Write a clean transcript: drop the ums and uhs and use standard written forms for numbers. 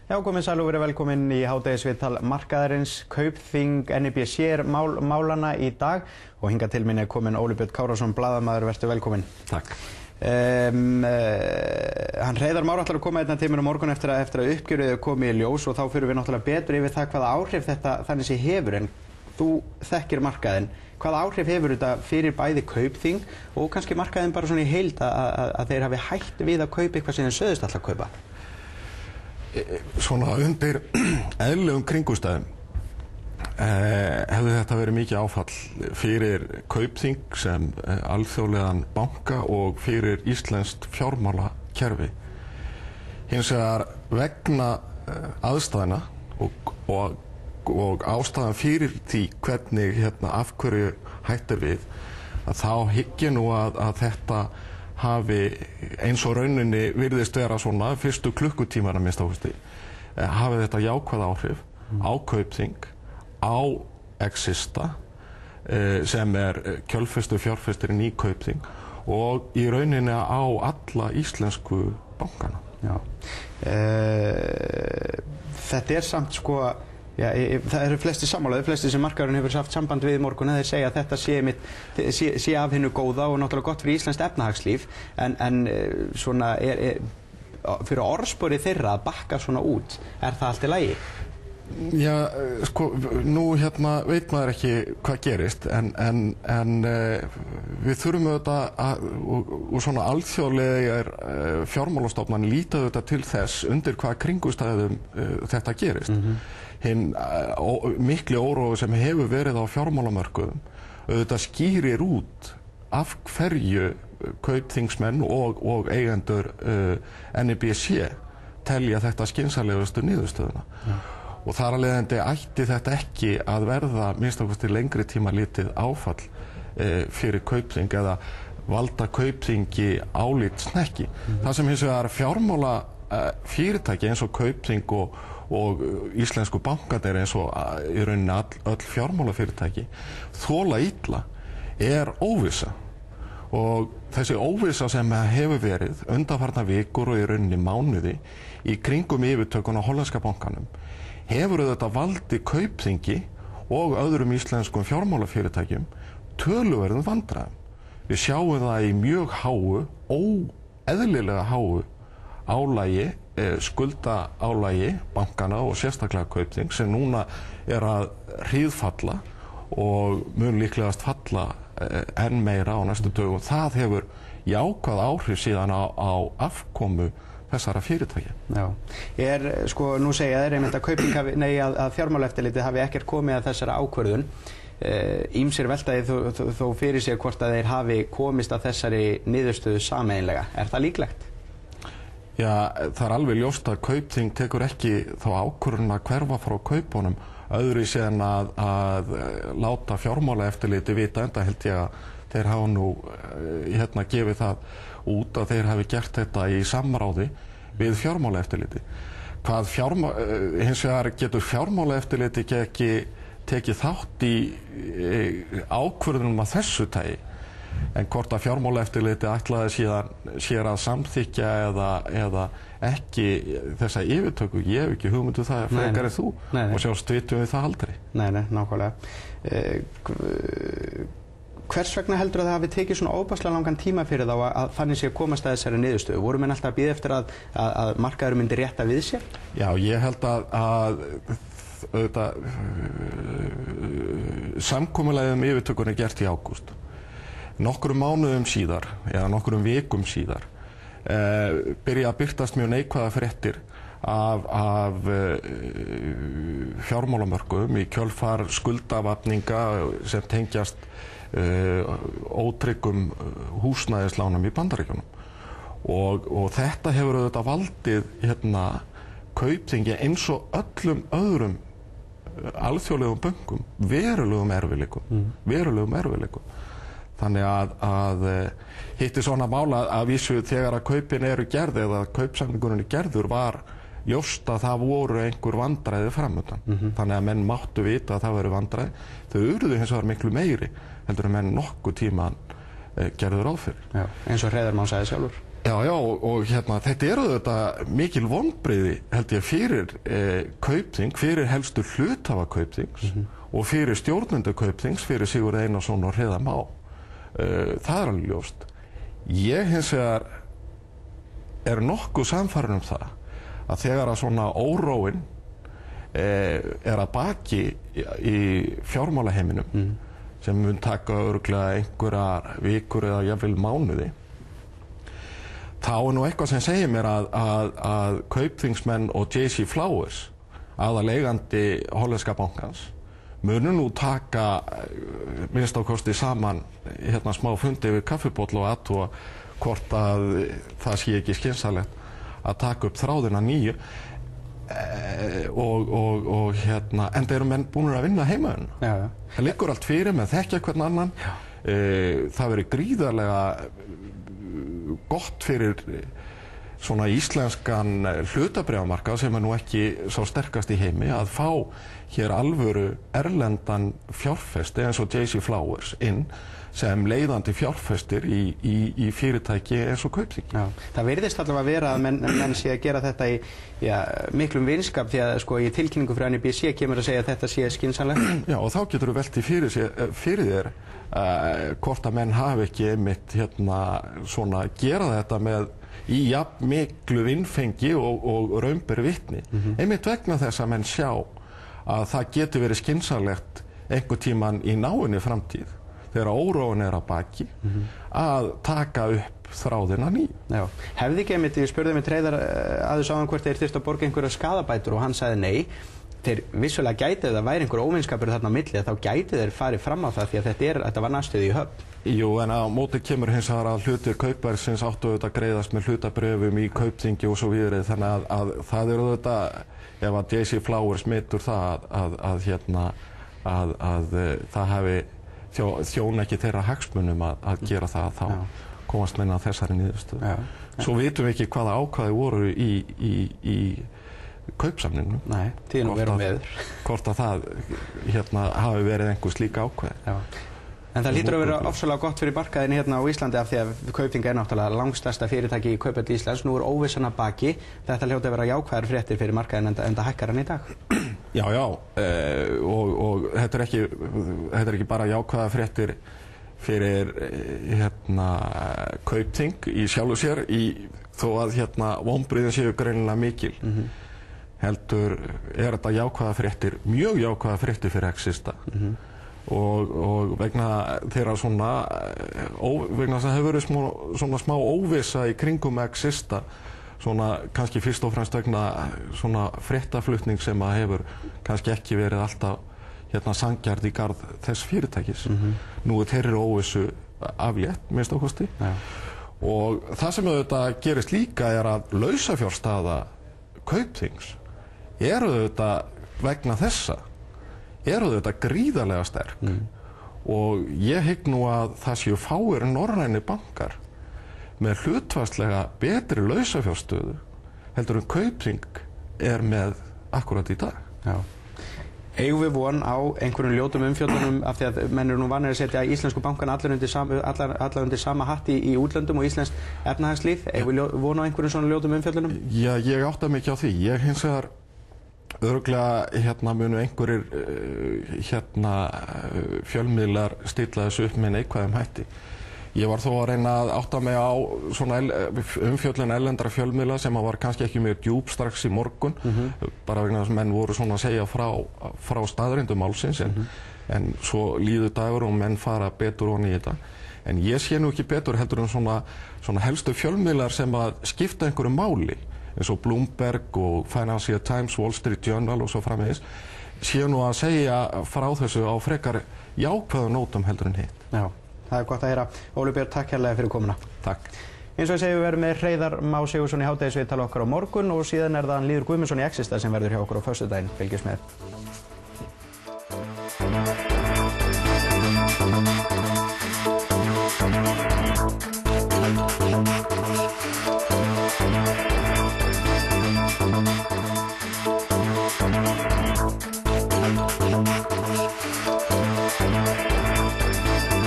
Já, komið sæl og verið velkomin í hádegisviðtal markaðarins. Kaupþing NIBC málana í dag og hingað til minni komin Óli Björn Kárason, blaðamaður, vertu velkomin. Takk. Hann Hreiðar Már ætlar að koma einna til mér á morgun eftir að uppgjörið komið í ljós og þá fyrir við náttúrulega betur yfir það hvaða áhrif þetta þannig sé hefur, en þú þekkir markaðinn. Hvaða áhrif hefur þetta fyrir bæði Kaupþing og kannski markaðinn bara svona í heild að þeir hafi hætt við að kaupa eitthvað sem þeir sögðust alltaf að kaupa? Svona undir eðlilegum kringumstæðum hefði þetta verið mikið áfall fyrir Kaupþing sem alþjóðlegan banka og fyrir íslenskt fjármálakerfi. Hins vegar vegna aðstæðna og ástæðan fyrir því hvernig af hverju hættir við, að þá hygg ég nú að þetta hafi eins og rauninni virðist vera svona fyrstu klukkutímana minnst áhusti, hafi þetta jákvæð áhrif á Kaupþing, á Exista sem kjölfestu fjárfestirinn í Kaupþing og í rauninni á alla íslensku bankana. Já. Þetta samt sko, já, það eru flestir sammálaðir, flestir sem markaðurinn hefur haft samband við í morgun að þeir segja að þetta sé af hinu góða og náttúrulega gott fyrir íslenskt efnahagslíf, en svona fyrir orðspori þeirra að bakka svona út, það allt í lagi? Já, sko, nú veit maður ekki hvað gerist, en við þurfum auðvitað og svona alþjóðlegar fjármálastofnanir líta auðvitað til þess undir hvaða kringumstæðum þetta gerist. Hinn mikli órói sem hefur verið á fjármálamörkuðum auðvitað skýrir út af hverju kaupþingsmenn og eigendur NIBC telja þetta skynsamlegustu niðurstöðuna. Og þar af leiðandi ætti þetta ekki að verða minnst ákveðst lengri tíma litið áfall fyrir Kaupþing eða valda Kaupþingi álitshnekkji. Það sem hins vegar fjármála fyrirtæki eins og Kaupþing og íslensku bankarnir eins og í rauninni öll fjármálafyrirtæki þola illa óvissa. Og þessi óvissa sem hefur verið undanfarna vikur og í rauninni mánuði í kringum yfirtökun á hollenska bankanum hefur auðvitað valdið Kaupþingi og öðrum íslenskum fjármálafyrirtækjum töluverðum vandræðum. Við sjáum það í mjög háu, óeðlilega háu álagi, skuldaálagi bankana og sérstaklega Kaupþing sem núna að hríðfalla og mun líklegast falla enn meira á næstu dögum. Það hefur jákvæð áhrif síðan á afkomu þessara fyrirtækja. Já. Sko, nú segja þeir einmitt að Kaupþing að fjármálaeftirlitið hafi ekkert komið að þessara ákvörðun. Ýmsir veltaði þó fyrir sig hvort að þeir hafi komist að þessari niðurstöðu sameiginlega. Það líklegt? Já, það alveg ljóst að Kaupþing tekur ekki þá ákvörðun að hverfa frá kaupunum öðruvísi en að láta fjármálaeftirlitið vita, enda held ég að þeir hafa nú gefið það út að þeir hafi gert þetta í samráði við fjármálaeftirliti. Hins vegar getur fjármálaeftirliti ekki tekið þátt í ákvörðunum af þessu tagi, en hvort að fjármálaeftirliti ætlaði síðan sér að samþykkja eða ekki þessa yfirtöku, ég hef ekki hugmyndu það frekar en þú og sjálfst vitum við það aldrei. Nei, nákvæmlega. Hvers vegna heldur að það hafi tekið svona óbærslega langan tíma fyrir þá að þannig sé að komast að þessari niðurstöðu? Voru menn alltaf að bíða eftir að markaður myndi rétta við sér? Já, ég held að samkomulagið yfirtökunni gert í ágúst. Nokkrum mánuðum síðar, eða nokkrum vikum síðar, byrja að birtast mjög neikvæða fréttir af fjármálamörkuðum í kjölfar skuldavafninga sem tengjast ótryggum húsnæðislánum í Bandaríkjunum og þetta hefur auðvitað valdið Kaupþingi eins og öllum öðrum alþjóðlegum bönkum verulegum erfiðleikum. Þannig að hitti svona mála að vísu þegar að kaupin eru gerð eða kaupsamningurinn gerður var ljóst að það voru einhver vandræði framundan. Þannig að menn máttu vita að það veru vandræði. Þau urðu hins vegar miklu meiri heldur en menn nokkuð tíma gerður ráð fyrir. Já, eins og Hreiðar Már sagði sjálfur. Já, og þetta eru þetta mikil vonbrigði held ég fyrir Kaupþing, fyrir helstu hluthafa Kaupþings og fyrir stjórnendur Kaupþings, fyrir Sigurð Einarsson og Hreiðar Má. Það er alveg ljóst. Ég hins vegar nokkuð sannfærður það að þegar að svona óróinn að baki í fjármálaheiminum sem mun taka örugglega einhverjar vikur eða jafnvel mánuði, þá nú eitthvað sem segir mér að Kaupþingsmenn og J.C. Flowers, aðaleigandi hollenska bankans, munu nú taka minnst á kosti saman smá fundi við kaffibolla og athuga hvort að það sé ekki skynsamlegt að taka upp þráðina nýju og enda eru menn búnir að vinna heima það liggur allt fyrir með þekkja hvern annan það verið gríðarlega gott fyrir svona íslenskan hlutabréfamarkað sem nú ekki sá sterkast í heimi að fá hér alvöru erlendan fjárfesti eins og J.C. Flowers inn sem leiðandi fjárfestir í fyrirtæki eins og Kaupþing. Já, það virðist allavega að vera að menn sé að gera þetta í miklum vinskap því að sko í tilkynningu frá NBC kemur að segja að þetta sé skynsamlegt. Já, og þá getur þú velt fyrir þér hvort að menn hafi ekki einmitt svona gera þetta með í jafn miklu vinfengi og raunber vitni. Einmitt vegna þess að menn sjá að það getur verið skynsamlegt einhver tíman í náinni framtíð þegar óróin að baki að taka upp þráðina ný. Já, hefði ekki einmitt, ég spurði mig Hreiðar aðeins áðan hvort þeir þyrftu að borga einhverja skaðabætur og hann sagði nei. Þeir vissulega gætu það væri einhver óvinskapur þarna á milli þá gætu þeir farið fram á það því að þetta var næstuð í höfn. Jú, en á móti kemur hins vegar að hlutir kaupverðsins áttu auðvitað að greiðast með hlutabréfum í Kaupþingi og svo vidare þannig að það eru auðvitað ef að J.C. Flowers metur það að það hafi þjóna ekki þeirra hagsmunum að gera það þá komast menn að þessari niðurstöðu. Svo vitum við ekki hvaða ákvæði voru í kaupsamningnum. Nei, tíðin að vera með. Hvort að það hafi verið einhver slík ákvæði. Já. En það hlýtur að vera ofsalega gott fyrir markaðinn hérna á Íslandi af því að Kaupþing náttúrulega langstærsta fyrirtæki í Kauphöll Íslands. Nú óvissan að baki. Þetta hljóti að vera jákvæðar fréttir fyrir markaðinn enda hækkar hann í dag. Já, og þetta er ekki bara jákvæðar fréttir fyrir Kaupþing í sjálfu sér þó að vonbrigðin séu greinilega mikil. Heldur þetta jákvæðar fréttir, mjög jákvæðar fréttir fyrir Exista. Og vegna þeirra vegna þess að það hefur verið svona smá óvissa í kringum Exista kannski fyrst og fremst vegna svona fréttaflutning sem að hefur kannski ekki verið alltaf sanngjarn í garð þess fyrirtækis. Nú þeirri óvissu aflétt, minnst ákosti. Og það sem auðvitað gerist líka að lausafjárstaða Kaupþings auðvitað vegna þessa auðvitað gríðarlega sterk og ég hygg nú að það séu fáir norræni bankar með hlutfallslega betri lausafjárstöðu heldur en Kaupþing með akkúrat í dag. Já. Eigum við von á einhverjum ljótum umfjöllunum af því að menn eru nú vanir að setja íslensku bankana allar undir sama hatti í útlöndum og íslenskt efnahagslíf. Eigum við von á einhverjum svona ljótum umfjöllunum? Já, ég átta mig ekki á því. Ég hins vegar örugglega munu einhverjir fjölmiðlar stilla þessu upp með neikvæðum hætti. Ég var þó að reyna að átta mig á svona umfjöllun erlendra fjölmiðla sem var kannski ekki mjög djúp strax í morgun bara vegna þess að menn voru svona að segja frá staðreyndum málsins en svo líður dagur og menn fara betur ofan í þetta. En ég sé nú ekki betur heldur en svona helstu fjölmiðlar sem að skipta einhverju máli eins og Bloomberg og Financial Times, Wall Street Journal og svo framvegis séu nú að segja frá þessu á frekar jákvæðum nótum heldur en hitt. Já, það er gott að heyra. Óli Björn, takk hérlega fyrir komuna. Takk. Eins og ég segi, við verðum með Hreiðar Má Sigurðsson í hádegisviðtali okkar á morgun og síðan það Lýður Guðmundsson í Exista sem verður hjá okkur á föstudaginn. Fylgjast með.